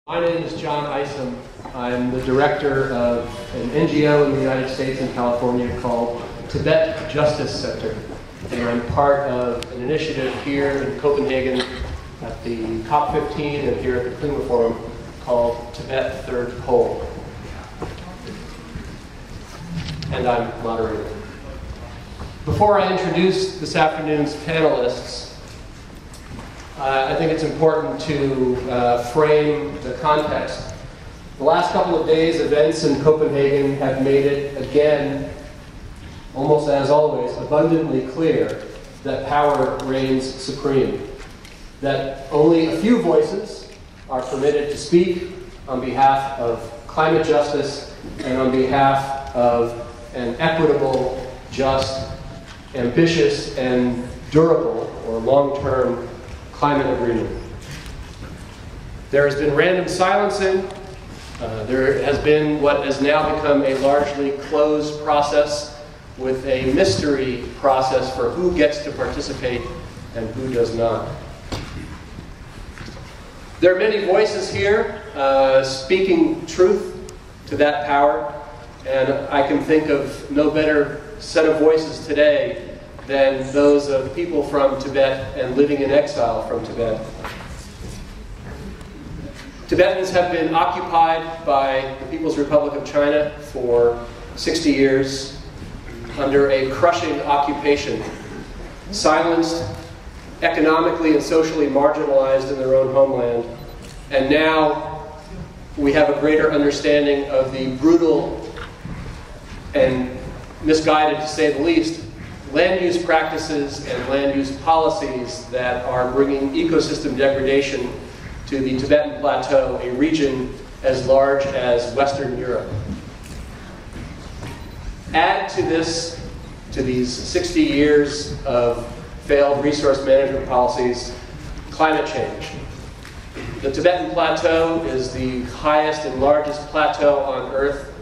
My name is John Isom. I'm the director of an NGO in the United States and California called Tibet Justice Center. And I'm part of an initiative here in Copenhagen at the COP15 and here at the Klima Forum called Tibet Third Pole. And I'm moderator. Before I introduce this afternoon's panelists, I think it's important to frame the context. The last couple of days, events in Copenhagen have made it again, almost as always, abundantly clear that power reigns supreme. That only a few voices are permitted to speak on behalf of climate justice and on behalf of an equitable, just, ambitious, and durable or long-term climate agreement. There has been random silencing. There has been what has now become a largely closed process with a mystery process for who gets to participate and who does not. There are many voices here speaking truth to that power, and I can think of no better set of voices today than those of people from Tibet and living in exile from Tibet. Tibetans have been occupied by the People's Republic of China for 60 years under a crushing occupation, silenced, economically and socially marginalized in their own homeland. And now we have a greater understanding of the brutal and misguided, to say the least, land use practices and land use policies that are bringing ecosystem degradation to the Tibetan Plateau, a region as large as Western Europe. Add to this, to these 60 years of failed resource management policies, climate change. The Tibetan Plateau is the highest and largest plateau on Earth.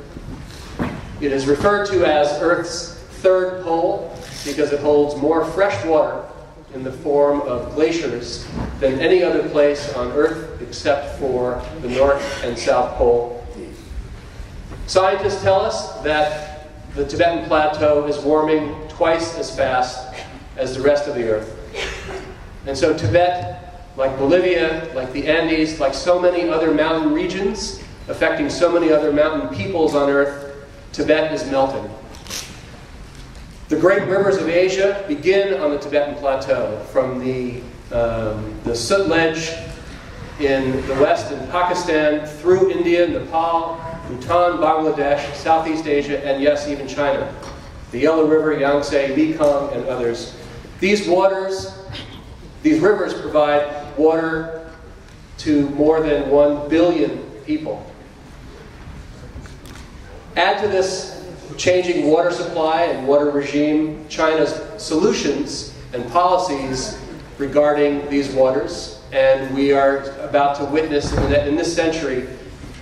It is referred to as Earth's third pole because it holds more fresh water in the form of glaciers than any other place on Earth except for the North and South Pole. Scientists tell us that the Tibetan Plateau is warming twice as fast as the rest of the Earth. And so Tibet, like Bolivia, like the Andes, like so many other mountain regions, affecting so many other mountain peoples on Earth, Tibet is melting. The great rivers of Asia begin on the Tibetan Plateau, from the Sutlej in the west in Pakistan, through India, Nepal, Bhutan, Bangladesh, Southeast Asia, and yes, even China. The Yellow River, Yangtze, Mekong, and others. These rivers provide water to more than 1 billion people. Add to this changing water supply and water regime, China's solutions and policies regarding these waters, and we are about to witness in this century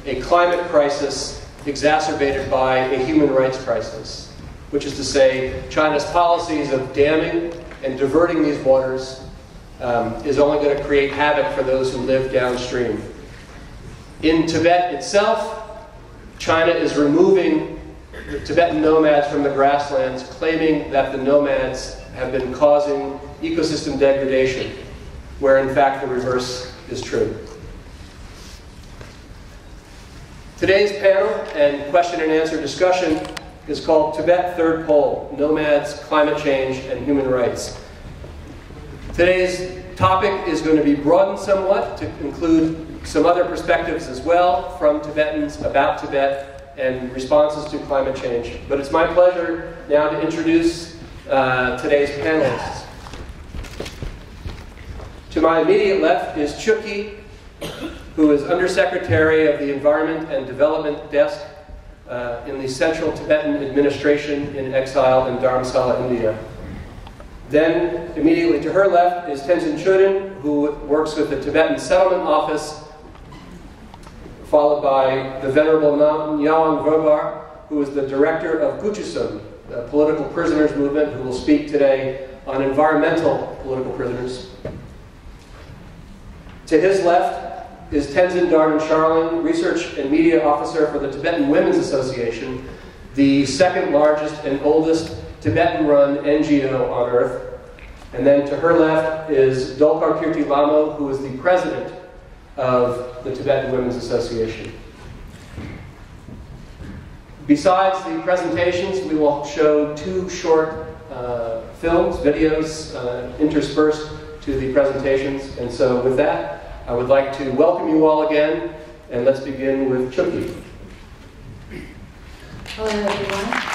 a climate crisis exacerbated by a human rights crisis, which is to say China's policies of damming and diverting these waters is only going to create havoc for those who live downstream. In Tibet itself, China is removing the Tibetan nomads from the grasslands, claiming that the nomads have been causing ecosystem degradation, where in fact the reverse is true. Today's panel and question and answer discussion is called Tibet Third Pole, Nomads, Climate Change, and Human Rights. Today's topic is going to be broadened somewhat to include some other perspectives as well from Tibetans about Tibet and responses to climate change. But it's my pleasure now to introduce today's panelists. To my immediate left is Chuki, who is Undersecretary of the Environment and Development Desk in the Central Tibetan Administration in exile in Dharamsala, India. Then, immediately to her left is Tenzin Chodron, who works with the Tibetan Settlement Office, followed by the Venerable Nyawang Vobar, who is the director of Guchusum, the political prisoners movement, who will speak today on environmental political prisoners. To his left is Tenzin Darden Charlin, Research and Media Officer for the Tibetan Women's Association, the second largest and oldest Tibetan-run NGO on earth. And then to her left is Dolkar Kirti Lamo, who is the president of the Tibetan Women's Association. Besides the presentations, we will show two short films, videos, interspersed to the presentations. And so with that, I would like to welcome you all again, and let's begin with Chucky. Hello, everyone.